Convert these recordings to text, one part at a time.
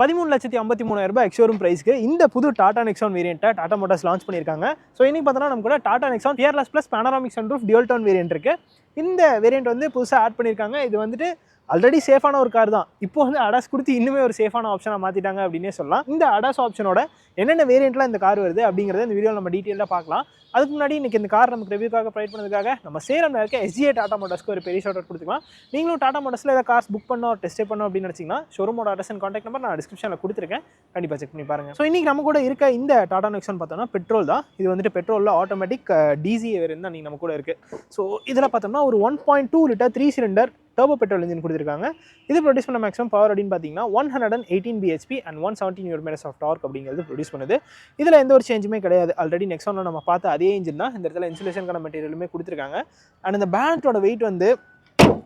13,53,000 ex-showroom பிரைஸ்க்கு இந்த புது டாடா நெக்ஸான் வேரியண்ட்டை டாடா மோட்டார்ஸ் லான்ச் பண்ணியிருக்காங்க. ஸோ இன்னைக்கு பார்த்தோன்னா நம்ம கூட Tata Nexon Fearless plus panoramic sunroof dual tone variant இருக்குது. இந்த வேரியண்ட் வந்து புதுசாக ஆட் பண்ணியிருக்காங்க. இது வந்துட்டு ஆல்ரெடி சேஃபான ஒரு கார் தான். இப்போ வந்து அடாஸ் கொடுத்து இன்னுமே ஒரு சேஃபான ஆப்ஷனாக மாற்றிட்டாங்க அப்படின்னே சொல்லலாம். இந்த அடாஸ் ஆப்ஷனோட என்னென்ன வேரியண்ட்லாம் இந்த கார் வருது அப்படிங்கிறத இந்த வீடியோவில் நம்ம டீட்டெயிலாக பார்க்கலாம். அதுக்கு முன்னாடி இன்றைக்கி இந்த கார் நமக்கு ரிவ்யூக்காக ப்ரொவைட் பண்ணதுக்காக நம்ம சேலம்ல இருக்க SGA டாடா மோட்டார்ஸ்க்கு ஒரு பெரிய ஷார்ட் அவுட் கொடுத்துக்கலாம். நீங்களும் டாடா மோட்டார்ஸில் ஏதாவது கார்ஸ் புக் பண்ணோம் டெஸ்ட் பண்ணோம் அப்படின்னு நினச்சிங்கன்னா ஷோரூமோட அட்ரஸ் அண்ட் கான்டாக்ட் நம்பர் நான் டிஸ்கிரிப்ஷனில் கொடுத்துருக்கேன். கண்டிப்பாக செக் பண்ணி பாருங்கள். ஸோ இன்றைக்கி நம்ம கூட இருக்க இந்த டாடா நெக்ஸான் பார்த்தோம்னா பெட்ரோல் தான். இது வந்துட்டு பெட்ரோலில் ஆட்டோமேட்டிக் டிசி வேரியண்ட் தான் நீங்கள் நம்ம கூட இருக்குது. ஸோ இதில் பார்த்தோம்னா ஒரு 1.2 litre 3 cylinder turbo petrol engine கொடுத்துருக்காங்க. இது ப்ரொடியூஸ் பண்ண மேக்ஸிமம் பவர் அப்படின்னு பார்த்தீங்கன்னா 118 bhp and 117 Nm of torque அப்படிங்கிறது ப்ரொடியூஸ் பண்ணுது. இதில் எந்த ஒரு சேஞ்சுமே கிடையாது. ஆல்ரெடி நெக்ஸானில் நம்ம பார்த்த அதே இன்ஜின் தான். இந்த இடத்துல இன்சுலேஷனுக்கான மெட்டீரியலுமே கொடுத்துருக்காங்க. அண்ட் இந்த பேனட்டோட வெயிட் வந்து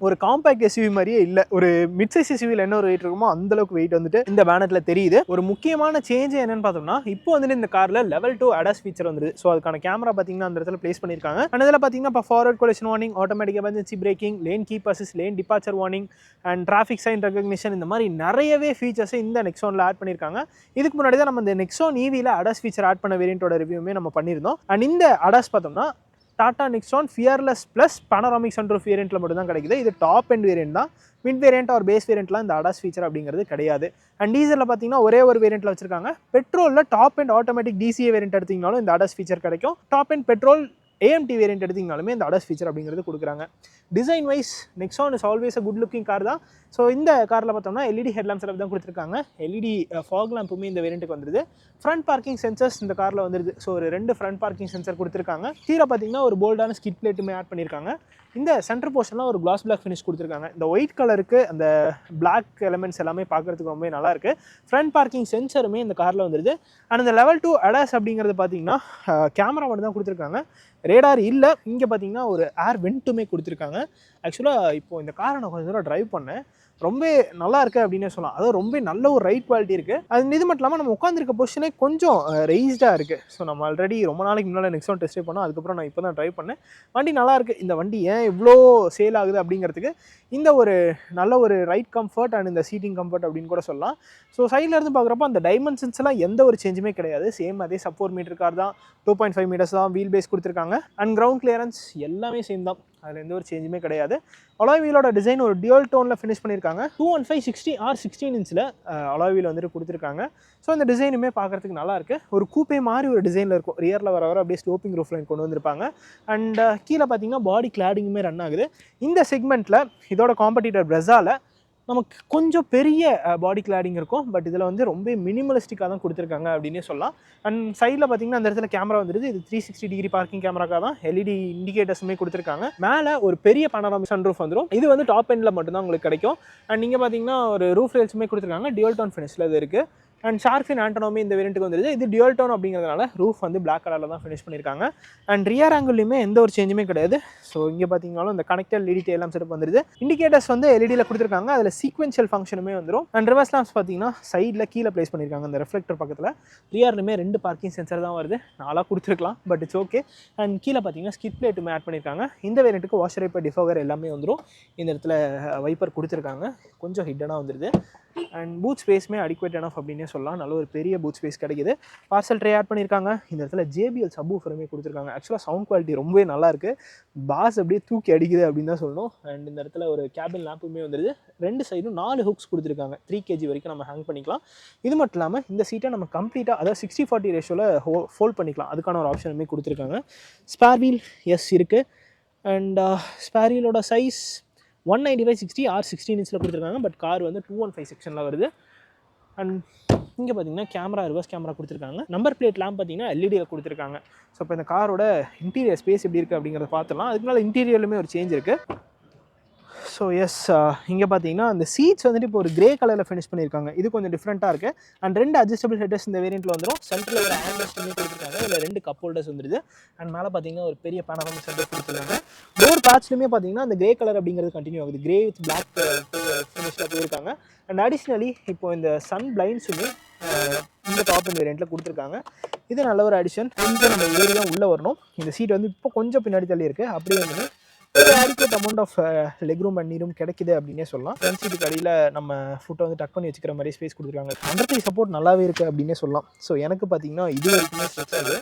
ஒரு காம்பேக்ட் எஸ்யூவி மாதிரியே இல்லை. ஒரு மிட் சைஸ் எஸ்யூவியில் என்ன ஒரு வெயிட் இருக்குமோ அந்தளவுக்கு வெயிட் வந்துட்டு இந்த பேனட்டில் தெரியுது. ஒரு முக்கியமான சேஞ்ச் என்னன்னு பார்த்தோம்னா இப்போ வந்துட்டு இந்த காரில் லெவல் 2 அடாஸ் ஃபீச்சர் வந்துருது. ஸோ அதுக்கான கேமரா பார்த்தீங்கன்னா அந்த இடத்துல பிளேஸ் பண்ணியிருக்காங்க. அண்ட் இதில் பார்த்தீங்கன்னா இப்போ forward collision warning, automatic emergency braking, lane keep assist, lane departure warning and traffic sign recognition, இந்த மாதிரி நிறையவே ஃபீச்சர்ஸை இந்த நெக்ஸானில் ஆட் பண்ணியிருக்காங்க. இதுக்கு முன்னாடி தான் நம்ம இந்த நெக்ஸான் EVயில் அடாஸ் ஃபீச்சர் ஆட் பண்ண வேரியண்ட்டோட ரிவ்யூமே நம்ம பண்ணியிருந்தோம். அண்ட் இந்த அடாஸ் பார்த்தோம்னா Tata Nexon Fearless plus panoramic sunroof வேரியண்ட்டில் மட்டும் தான் கிடைக்குது. இது டாப் எண்ட் வேரியண்ட் தான். மிட் வேரியண்ட் ஆர் பேஸ் வேரியண்ட்லாம் இந்த அடாஸ் ஃபீச்சர் அப்படிங்கிறது கிடையாது. அண்ட் டீசலில் பார்த்தீங்கன்னா ஒரே ஒரு வேரியண்ட்டில் வச்சிருக்காங்க. பெட்ரோலில் top end automatic DCA variant எடுத்திங்கனாலும் இந்த அடாஸ் ஃபீச்சர் கிடைக்கும். Top end petrol AMT variant எடுத்திங்கனாலுமே இந்த அடாஸ் ஃபீச்சர் அப்படிங்கிறது கொடுக்குறாங்க. Design wise Nexon is always a good looking car தான். ஸோ இந்த காரில் பார்த்தோம்னா LED ஹெட்லாம்ப் செட்டப் தான் கொடுத்துருக்காங்க. LED ஃபாக் லேம்புமே இந்த வேரியண்ட்டுக்கு வந்துருது. ஃப்ரண்ட் பார்க்கிங் சென்சர்ஸ் இந்த காரில் வந்துருது. ஸோ ஒரு 2 ஃப்ரண்ட் பார்க்கிங் சென்சர் கொடுத்துருக்காங்க. கீழே பார்த்தீங்கன்னா ஒரு போல்டான ஸ்கிட் பிளேட்டுமே ஆட் பண்ணியிருக்காங்க. இந்த சென்டர் போர்ஷன்லாம் ஒரு கிளாஸ் பிளாக் ஃபினிஷ் கொடுத்துருக்காங்க. இந்த ஒயிட் கலருக்கு அந்த பிளாக் எலமெண்ட்ஸ் எல்லாமே பார்க்குறதுக்கு ரொம்ப நல்லா இருக்குது. ஃப்ரண்ட் பார்க்கிங் சென்சருமே இந்த காரில் வந்துருது. அண்ட் இந்த லெவல் 2 அடாஸ் அப்படிங்கிறது பார்த்தீங்கன்னா கேமரா மட்டும் தான் கொடுத்துருக்காங்க. ரேடார் இல்லை. இங்கே பார்த்தீங்கன்னா ஒரு ஏர் வெண்ட்டுமே கொடுத்துருக்காங்க. ஆக்சுவலாக இப்போது இந்த காரை நான் கொஞ்சம் தூரம் ட்ரைவ் பண்ணேன். ரொம்ப நல்லா இருக்குது அப்படின்னே சொல்லலாம். அதாவது ரொம்ப நல்ல ஒரு ரைட் குவாலிட்டி இருக்குது. அது இது மட்டும் இல்லாமல் நம்ம உட்காந்துருக்க பொசிஷனே கொஞ்சம் ரெய்ஸ்டாக இருக்குது. ஸோ நம்ம ஆல்ரெடி ரொம்ப நாளைக்கு முன்னால் நெக்ஸான் டெஸ்ட் பண்ணோம். அதுக்கப்புறம் நான் இப்போ தான் ட்ரைவ் பண்ணேன். வண்டி நல்லா இருக்குது. இந்த வண்டி ஏன் இவ்வளோ சேல் ஆகுது அப்படிங்கிறதுக்கு இந்த ஒரு நல்ல ஒரு ரைட் கம்ஃபர்ட் அண்ட் இந்த சீட்டிங் கம்ஃபர்ட் அப்படின்னு கூட சொல்லலாம். ஸோ சைடில் இருந்து பார்க்குறப்போ அந்த டைமென்ஷன்ஸ் எல்லாம் எந்த ஒரு சேஞ்சுமே கிடையாது. சேம் அதே சப் 4 மீட்டர் கார் தான். 2.5 மீட்டர்ஸ் தான் வீல் பேஸ் கொடுத்துருக்காங்க. அண்ட் கிரவுண்ட் கிளியரன்ஸ் எல்லாமே சேம் தான். அதில் எந்த ஒரு சேஞ்சுமே கிடையாது. அலாய் வீலோட டிசைன் ஒரு டியூல் டோனில் ஃபினிஷ் பண்ணியிருக்காங்க. 215/60 16 இன்ச்சில் அலாய் வீல் வந்துட்டு கொடுத்துருக்காங்க. ஸோ இந்த டிசைனுமே பார்க்குறதுக்கு நல்லாயிருக்கு. ஒரு கூப்பே மாதிரி ஒரு டிசைனில் இருக்கும். ரியரில் வர அப்படியே ஸ்லோப்பிங் ரூஃப் லைன் கொண்டு வந்திருப்பாங்க. அண்ட் கீழே பார்த்தீங்கன்னா பாடி கிளாடிங்குமே ரன் ஆகுது. இந்த செக்மெண்ட்டில் இதோட காம்படிட்டர் Brezza நமக்கு கொஞ்சம் பெரிய பாடி கிளாடிங் இருக்கும். பட் இதில் வந்து ரொம்ப மினிமலிஸ்டிக்காக தான் கொடுத்துருக்காங்க அப்படின்னே சொல்லலாம். அண்ட் சைடில் பார்த்தீங்கன்னா அந்த இடத்துல கேமரா வந்துடுது. இது 360 டிகிரி பார்க்கிங் கேமராக்காக தான் LED இண்டிகேட்டர்ஸுமே கொடுத்துருக்காங்க. மேலே ஒரு பெரிய பேனராமிக் சன்ரூஃப் வந்துடும். இது வந்து டாப் எண்டில் மட்டும்தான் உங்களுக்கு கிடைக்கும். அண்ட் நீங்கள் பார்த்தீங்கன்னா ஒரு ரூஃப் ரேல்ஸுமே கொடுத்துருக்காங்க. டியூல் டோன் ஃபினிஷில் இது இருக்குது. அண்ட் ஷார்க் ஃபின் ஆண்டனோமே இந்த வேரியண்ட்டுக்கு வந்துருது. இது டியூல் டோன் அப்படிங்கிறதுனால ரூஃப் வந்து பிளாக் கலரில் தான் ஃபினிஷ் பண்ணியிருக்காங்க. அண்ட் ரியர் ஆங்கிள்லையுமே எந்த ஒரு சேஞ்சுமே கிடையாது. ஸோ இங்கே பார்த்தீங்கன்னாலும் இந்த கனெக்டட் LED எல்லாம் செட்டப் வந்துருது. இண்டிகேட்டர்ஸ் வந்து LEDயில் கொடுத்துருக்காங்க. அதில் சீக்வென்ஷியல் ஃபங்க்ஷனுமே வந்துடும். அண்ட் ரிவர்ஸ் லாம்ப்ஸ் பார்த்தீங்கன்னா சைடில் கீழே ப்ளேஸ் பண்ணியிருக்காங்க. அந்த ரெஃப்ளெக்டர் பக்கத்தில். ரியர்லுமே 2 பார்க்கிங் சென்சர் தான் வருது. நாளாக கொடுத்துருக்கலாம், பட் இட்ஸ் ஓகே. அண்ட் கீழே பார்த்தீங்கன்னா ஸ்கிட் பிளேட்டுமே ஆட் பண்ணியிருக்காங்க. இந்த வேரியண்ட்டுக்கு வாஷர் வைப்பர் டிஃபோகர் எல்லாமே வந்துடும். இந்த இடத்துல வைப்பர் கொடுத்துருக்காங்க. கொஞ்சம் ஹிட்டனாக வந்துடுது. அண்ட் பூட் ஸ்பேஸுமே அடிக்வேட் எனஃப் அப்படின்னே சொல்லலாம். நல்ல ஒரு பெரிய பூட் ஸ்பேஸ் கிடைக்குது. பார்சல் ட்ரே ஆட் பண்ணியிருக்காங்க. இந்த இடத்துல JBL சப்வூஃபருமே கொடுத்துருக்காங்க. ஆக்சுவலாக சவுண்ட் குவாலிட்டி ரொம்பவே நல்லாயிருக்கு. பாஸ் அப்படியே தூக்கி அடிக்குது அப்படின்னு தான் சொல்லணும். அண்ட் இந்த இடத்துல ஒரு கேபின் லேம்புமே வந்துடுது. 2 சைடும் 4 ஹுக்ஸ் கொடுத்துருக்காங்க. 3 kg வரைக்கும் நம்ம ஹேங் பண்ணிக்கலாம். இது மட்டும் இல்லாமல் இந்த சீட்டை நம்ம கம்ப்ளீட்டாக அதாவது 60/40 ரேஷியோவில் ஃபோல்ட் பண்ணிக்கலாம். அதுக்கான ஒரு ஆப்ஷனுமே கொடுத்துருக்காங்க. ஸ்பேர் வீல் இருக்குது. அண்ட் ஸ்பேர் வீலோட சைஸ் 195/60 ஆர் 16 இன்ச்சில் கொடுத்துருக்காங்க. பட் கார் வந்து 215 செக்ஷனில் வருது. அண்ட் இங்கே பார்த்தீங்கன்னா கேமரா ரிவர்ஸ் கேமரா கொடுத்துருக்காங்க. நம்பர் பிளேட் லேம்ப் பார்த்தீங்கன்னா LEDயில் கொடுத்துருக்காங்க. ஸோ இப்போ இந்த காரோட இன்டீரியர் ஸ்பேஸ் எப்படி இருக்குது அப்படிங்கிறத பார்த்துலாம். அதுக்கு மேலே இன்டீரியர்லுமே ஒரு சேஞ்ச் இருக்குது. ஸோ எஸ் இங்கே பார்த்தீங்கன்னா அந்த சீட்ஸ் வந்துட்டு இப்போ ஒரு கிரே கலரில் ஃபினிஷ் பண்ணியிருக்காங்க. இது கொஞ்சம் டிஃப்ரெண்ட்டாக இருக்குது. அண்ட் 2 அட்ஜஸ்டபிள் ஹெட்டர்ஸ் இந்த வேரியண்ட்டில் வந்துடும். சென்டரில் ஒரு ஹேண்ட் ரெஸ்ட் பண்ணி கொடுத்துருக்காங்க. இதில் 2 கப் ஹோல்டர்ஸ் வந்துடுது. அண்ட் மேலே பார்த்தீங்கன்னா ஒரு பெரிய பேனராமிக் சென்டர் கொடுத்துருக்காங்க. டோர் பேட்ச்லையுமே பார்த்தீங்கன்னா அந்த கிரே கலர் அப்படிங்கிறது கண்டினியூ ஆகுது. கிரே வித் பிளாக் ஃபினிஷில் போயிருக்காங்க. அண்ட் அடிஷ்னலி இப்போ இந்த சன் பிளைண்ட்ஸுமே இந்த டாப் இந்த வேரியண்ட்டில் கொடுத்துருக்காங்க. இது நல்ல ஒரு அடிஷன். கொஞ்சம் நம்ம ஏறி தான் உள்ளே வரணும். இந்த சீட் வந்து இப்போ கொஞ்சம் பின்னாடி தள்ளி இருக்குது. அப்படியே வந்து adequate amount of leg room and நீரும் கிடைக்குது அப்படின்னே சொல்லலாம். ஃப்ரண்ட் சீட்டுக்கு அடியில் நம்ம ஃபுட்டை வந்து டக் பண்ணி வச்சுக்கிற மாதிரி ஸ்பேஸ் கொடுத்துருக்காங்க. அண்டர் சப்போர்ட் நல்லாவே இருக்குது அப்படின்னே சொல்லலாம். ஸோ எனக்கு பார்த்தீங்கன்னா இது வரைக்குமே ஸ்ட்ரெச் ஆகுது.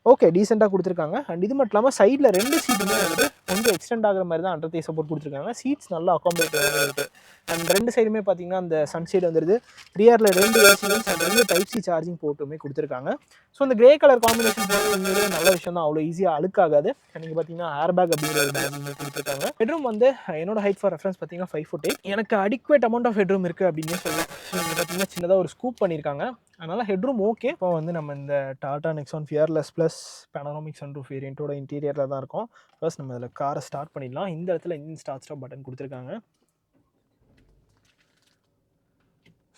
ஓகே, டீசெண்டாக கொடுத்துருக்காங்க. அண்ட் இது மட்டும் இல்லாமல் சைடில் 2 சீட்டுமே வந்து கொஞ்சம் எக்ஸ்டெண்ட் ஆகிற மாதிரி தான் அண்டர் சப்போர்ட் கொடுத்துருக்காங்க. சீட்ஸ் நல்லா அக்காமடேட்டிவாக இருக்குது. அண்ட் 2 சைடுமே பார்த்தீங்கன்னா அந்த சன் சைடு வந்துடுது. ரியரில் 2 ஏசிமெண்ட்ஸ் அண்ட் 2 டைப் சி சார்ஜிங் போர்ட்டுமே கொடுத்துருக்காங்க. ஸோ இந்த கிரே கலர் காம்பினேஷன் போகிறது நல்ல விஷயம் தான், அவ்வளோ ஈஸியாக அழுக்காகாது. நீங்கள் பார்த்தீங்கன்னா ஏர் பேக் அப்படிங்கிற ஒரு பேக்குமே கொடுத்துருக்காங்க. ஹெட்ரூம் வந்து என்னோட ஹைட் ஃபார் ரெஃபரன்ஸ் பார்த்தீங்கன்னா 5'8". எனக்கு அடிக்குவேட் அமௌண்ட் ஆஃப் ஹெட்ரூம் இருக்குது அப்படின்னு சொல்லலாம். ஸோ இங்கே பார்த்தீங்கன்னா சின்னதாக ஒரு ஸ்கூப் பண்ணியிருக்காங்க. அதனால் ஹெட்ரூம் ஓகே. இப்போ வந்து நம்ம இந்த Tata Nexon Fearless plus panoramic sunroof வேரியண்ட்டோட இன்டீரியரில் தான் இருக்கும். ஃபர்ஸ்ட் நம்ம இதில் காரை ஸ்டார்ட் பண்ணிடலாம். இந்த இடத்துல இன்ஜின் ஸ்டார்ட் பட்டன் கொடுத்துருக்காங்க.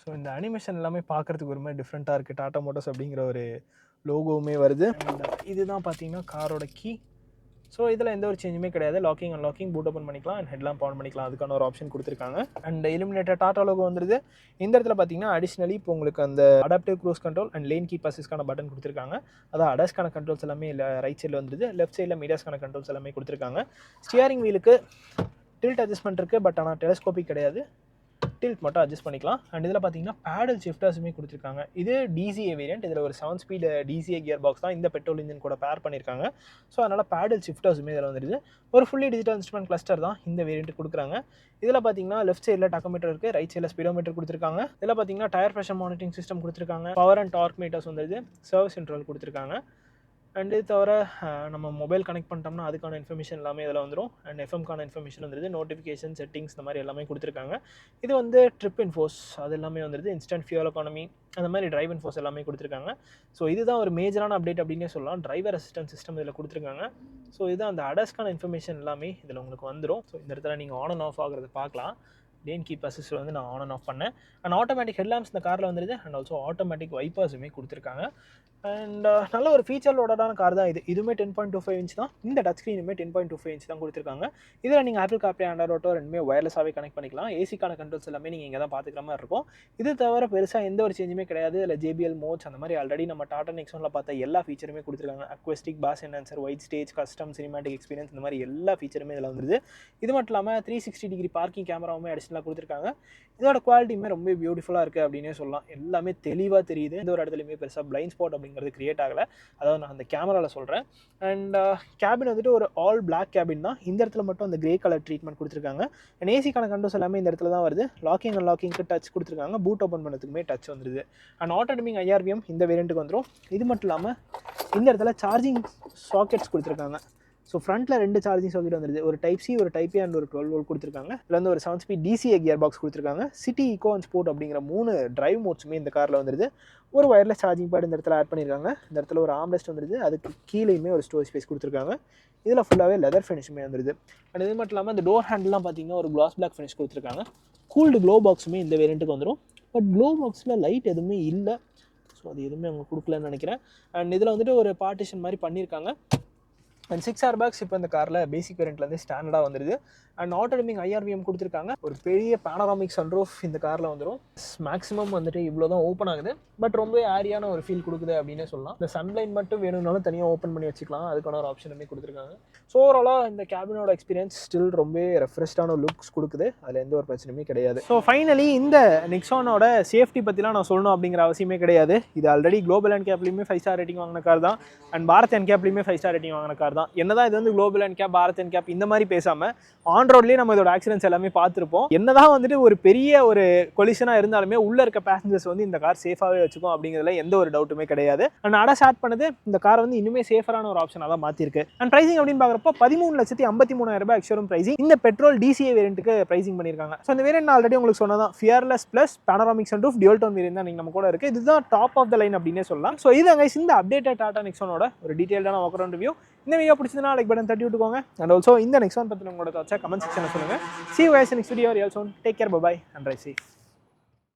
ஸோ இந்த அனிமேஷன் எல்லாமே பார்க்குறதுக்கு ஒரு மாதிரி டிஃப்ரெண்ட்டாக இருக்குது. டாடா மோட்டர்ஸ் அப்படிங்கிற ஒரு லோகோவுமே வருது. இதுதான் பார்த்தீங்கன்னா காரோட கீ. ஸோ இதில் எந்த ஒரு சேஞ்சுமே கிடையாது. Locking and locking, boot open பண்ணிக்கலாம் அண்ட் ஹெட்லாம்ப் ஆன் பண்ணிக்கலாம். அதுக்கான ஒரு ஆப்ஷன் கொடுத்துருக்காங்க. அண்ட் இலுமினேட்டட் டாடா லோகோ வந்துருது. இந்த இடத்துல பார்த்தீங்கன்னா அடிஷ்னலி இப்போ உங்களுக்கு அந்த adaptive cruise control and lane keep அசிஸ்ட்கான பட்டன் கொடுத்துருக்காங்க. அதான் அடாஸ்க்கான கண்ட்ரோல்ஸ் எல்லாமே ரைட் சைடில் வந்துருது. லெஃப்ட் சைடில் மீடியாஸ்க்கான கண்ட்ரோல்ஸ் எல்லாமே கொடுத்துருக்காங்க. ஸ்டியரிங் வீலுக்கு டில்ட் அட்ஜஸ்ட்மெண்ட் இருக்குது, பட் ஆனால் டெலஸ்கோபிக் கிடையாது. டில்ட் மட்டும் அட்ஜஸ்ட் பண்ணிக்கலாம். அண்ட் இதில் பார்த்தீங்கன்னா பேடல் ஷிஃப்டர்ஸுமே கொடுத்துருக்காங்க. இது டிசிஏ வேரியன்ட். இதில் ஒரு 7 ஸ்பீடு டிசிஏ கியர் பாக்ஸ் தான் இந்த பெட்ரோல் இன்ஜின் கூட பேர் பண்ணியிருக்காங்க. ஸோ அதனால் பேடல் ஷிஃப்டர்ஸுமே இதில் வந்துடுது. ஒரு ஃபுல்லி டிஜிட்டல் இன்ஸ்ட்ருமெண்ட் கிளஸ்டர் தான் இந்த வேரியன்ட் கொடுக்குறாங்க. இதில் பார்த்தீங்கன்னா லெஃப்ட் சைடில் டாக்கோமீட்டர் இருக்குது, ரைட் சைடில் ஸ்பீடோமீட்டர் கொடுத்துருக்காங்க. இதில் பார்த்தீங்கன்னா டயர் ப்ரெஷர் மானிட்டரிங் சிஸ்டம் கொடுத்துருக்காங்க. பவர் அண்ட் டார்க் மீட்டர்ஸ் வந்துடுது. சர்வீஸ் இன்ட்ரோல் கொடுத்துருக்காங்க. அண்ட் இது தவிர நம்ம மொபைல் கனெக்ட் பண்ணிட்டோம்னா அதுக்கான இன்ஃபர்மேஷன் எல்லாமே இதில் வந்துடும். அண்ட் எஃப்எம்கான இன்ஃபர்மேஷன் வந்துடுது. நோட்டிஃபிகேஷன், செட்டிங்ஸ் இந்த மாதிரி எல்லாமே கொடுத்துருக்காங்க. இது வந்து ட்ரிப் இன்ஃபோஸ் அது எல்லாமே வந்துடுது. இன்ஸ்டன்ட் ஃபியூல் எக்கானமி அந்த மாதிரி டிரைவ் இன்ஃபோஸ் எல்லாமே கொடுத்துருக்காங்க. ஸோ இதுதான் ஒரு மேஜரான அப்டேட் அப்படின்னே சொல்லலாம். டிரைவர் அசிஸ்டன்ட் சிஸ்டம் இதில் கொடுத்துருக்காங்க. ஸோ இதுதான் அந்த அடாஸ்க்கான இன்ஃபர்மேஷன் எல்லாமே இதில் உங்களுக்கு வந்துடும். ஸோ இந்த இடத்துல நீங்கள் ஆன் அண்ட் ஆஃப் ஆகிறத பார்க்கலாம். லேன் கீப் அசிஸ்ட் வந்து நான் ஆன் அண்ட் ஆஃப் பண்ணேன். அண்ட் ஆட்டோமேட்டிக் ஹெட்லாம்ப்ஸ் இந்த காரில் வந்துடுது. அண்ட் ஆல்சோ ஆட்டோமேட்டிக் வைப்பர்ஸுமே கொடுத்துருக்காங்க. அண்ட் நல்ல ஒரு ஃபீச்சரோடான கார் தான் இது. இதுவுமே 10.25 இன்ச் தான். இந்த டச் ஸ்க்ரீனுமே 10.25 இன்ச் தான் கொடுத்துருக்காங்க. இதில் நீங்கள் ஆப்பிள் கார்ப்ளே, ஆண்ட்ராய்ட் ஆட்டோ ரெண்டுமே வயர்லெஸ்ஸாகவே கனெக்ட் பண்ணிக்கலாம். ஏசிக்கான கண்ட்ரோல்ஸ் எல்லாமே நீங்கள் இங்கே தான் பார்த்துக்கிற மாதிரி இருக்கும். இது தவிர பெருசாக எந்த ஒரு சேஞ்சுமே கிடையாது. இதில் JBL மோட்ஸ் அந்த மாதிரி ஆல்ரெடி நம்ம டாடா நெக்ஸானில் பார்த்த எல்லா ஃபீச்சருமே கொடுத்துருக்காங்க. Acoustic, bass enhancer, white stage, custom, cinematic experience இந்த மாதிரி எல்லா ஃபீச்சருமே இதில் வந்துருது. இது மட்டும் இல்லாமல் 360 டிகிரி பார்க்கிங் கேமராவுமே அடிஷனலாக கொடுத்துருக்காங்க. இதோட குவாலிட்டியுமே ரொம்ப பியூட்டிஃபுல்லாக இருக்குது அப்படின்னே சொல்லலாம். எல்லாமே தெளிவாக தெரியுது. இந்த ஒரு இடத்துலையுமே பெருசாக பிளைண்ட் ஸ்பாட் அப்படிங்கிறது கிரியேட் ஆகலை. அதாவது நான் அந்த கேமராவில் சொல்கிறேன். அண்ட் கேபின் வந்துட்டு ஒரு ஆல் பிளாக் கேபின் தான். இந்த இடத்துல மட்டும் அந்த கிரே கலர் ட்ரீட்மெண்ட் கொடுத்துருக்காங்க. அண்ட் ஏசிக்கான கண்ட்ரோல்ஸ் எல்லாமே இந்த இடத்துல தான் வருது. லாக்கிங் அண்ட் லாக்கிங்க்கு டச் கொடுத்துருக்காங்க. பூட் ஓப்பன் பண்ணதுக்குமே டச் வந்துருது. அண்ட் ஆட்டோமேட்டிக் IRVM இந்த வேரியண்ட்டுக்கு வந்துடும். இது மட்டும் இல்லாமல் இந்த இடத்துல சார்ஜிங் சாக்கெட்ஸ் கொடுத்துருக்காங்க. ஸோ ஃப்ரண்ட்டில் 2 சார்ஜிங் சாக்கெட் வந்துருது. ஒரு டைப் சி, ஒரு டைப் ஏ அண்ட் ஒரு 12 வோல்ட் கொடுத்துருக்காங்க. இதில் வந்து ஒரு 7 ஸ்பீட் DCA கியர் பாக்ஸ் கொடுத்துருக்காங்க. சிட்டி, ஈகோ அண்ட் ஸ்போர்ட் அப்படிங்கிற 3 டிரைவ் மோட்ஸுமே இந்த காரில் வந்துருது. ஒரு வயர்லெஸ் சார்ஜிங் பேட் இந்த இடத்துல ஆட் பண்ணியிருக்காங்க. இந்த இடத்துல ஒரு ஆம்ரெஸ்ட் வந்துருது. அதுக்கு கீழேயுமே ஒரு ஸ்டோரேஜ் ஸ்பேஸ் கொடுத்துருக்காங்க. இதில் ஃபுல்லாகவே லெதர் ஃபினிஷுமே வந்துருது. அண்ட் இது மட்டும் இல்லாமல் இந்த டோர் ஹேண்டெலாம் பார்த்தீங்கன்னா ஒரு கிளாஸ் பிளாக் ஃபினிஷ் கொடுத்துருக்காங்க. கூல்டு க்ளோ பாக்ஸுமே இந்த வேரியண்ட்டுக்கு வந்துடும். பட் க்ளோ பாக்ஸில் லைட் எதுவுமே இல்லை. ஸோ அது எதுவுமே அவங்க கொடுக்கலன்னு நினைக்கிறேன். அண்ட் இதில் வந்துட்டு ஒரு பார்ட்டிஷன் மாதிரி பண்ணியிருக்காங்க. அண்ட் 6 ஏர்பேக்ஸ் இப்போ இந்த காரில் பேசிக் வேரியண்ட்லேருந்து ஸ்டாண்டர்டாக வந்துடுது. அண்ட் ஆட்டோமேட்டிக் IRVM கொடுத்துருக்காங்க. ஒரு பெரிய பேனராமிக் சன்ரூஃப் இந்த காரில் வந்துடும். மேக்ஸிமம் வந்துட்டு இவ்வளோ தான் ஓப்பன் ஆகுது. பட் ரொம்ப ஏரியான ஒரு ஃபீல் கொடுக்குது அப்படின்னே சொல்லலாம். இந்த சன்லைன் மட்டும் வேணும்னாலும் தனியாக ஓப்பன் பண்ணி வச்சுக்கலாம். அதுக்கான ஒரு ஆப்ஷனுமே கொடுத்துருக்காங்க. ஸோ ஓவராலாக இந்த கேபினோட எக்ஸ்பீரியன்ஸ் ஸ்டில் ரொம்ப ரெஃப்ரெஷ்டான லுக்ஸ் கொடுக்குது. அதில் எந்த ஒரு பிரச்சனையுமே கிடையாது. ஸோ ஃபைனலி இந்த நெக்ஸானோட சேஃப்டி பற்றிலாம் நான் சொல்லணும் அப்படிங்கிற அவசியமே கிடையாது. இது ஆல்ரெடி குளோபல் அண்ட் கேப்லையுமே 5 ஸ்டார் ரேட்டிங் வாங்கின கார் தான். அண்ட் பாரத் அண்ட் கேப்லையுமே 5 ஸ்டார் ரேட்டிங் வாங்கின கார் தான். என்னதான் இது வந்து global NCAP, Bharat NCAP இந்த மாதிரி பேசாமல் ஆன் ரோட்லேயே நம்ம இதோட ஆக்சிடென்ட்ஸ் எல்லாமே பார்த்துருப்போம். என்னதான் வந்துட்டு ஒரு பெரிய ஒரு கொலிஷனாக இருந்தாலுமே உள்ள இருக்க பேசஞ்சர்ஸ் வந்து இந்த கார் சேஃபாகவே வச்சுக்கும் அப்படிங்கிறதுல எந்த ஒரு டவுட்டுமே கிடையாது. அண்ட் அடாஸ் ஆட் பண்ணது இந்த கார் வந்து இன்னுமே சேஃபரான ஒரு ஆப்ஷனாக தான் மாற்றிருக்கு. அண்ட் ப்ரைசிங் அப்படின்னு பார்க்குறப்போ 13,53,000 ரூபாய் எக்ஸ்ஷோரூம் ப்ரைசிங் இந்த பெட்ரோல் DCA வேரியண்ட்டுக்கு ப்ரைசிங் பண்ணியிருக்காங்க. ஸோ இந்த வேரியண்ட் ஆல்ரெடி உங்களுக்கு சொன்னதான் fearless plus panoramic sunroof dual tone variant தான் நீங்கள் நம்ம கூட இருக்குது. இதுதான் டாப் ஆஃப் த லைன் அப்படின்னே சொல்லலாம். ஸோ இது guys இந்த அப்டேட்டட் டாடா நெக்ஸானோட ஒரு டீட்டெயிலான வாக் அரவுண்ட் ரிவ்யூ. இந்த வீடியோ பிடிச்சதுனா லைக் பட்டன் தட்டி விட்டுக்கோங்க. அண்ட் ஆல்சோ இந்த நெக்ஸான் பற்றி உங்களோட தாட்ஸை கமெண்ட் செக்ஷனில் சொல்லுங்கள். See you guys in next video. Real soon. Take care. Bye bye and drive safe.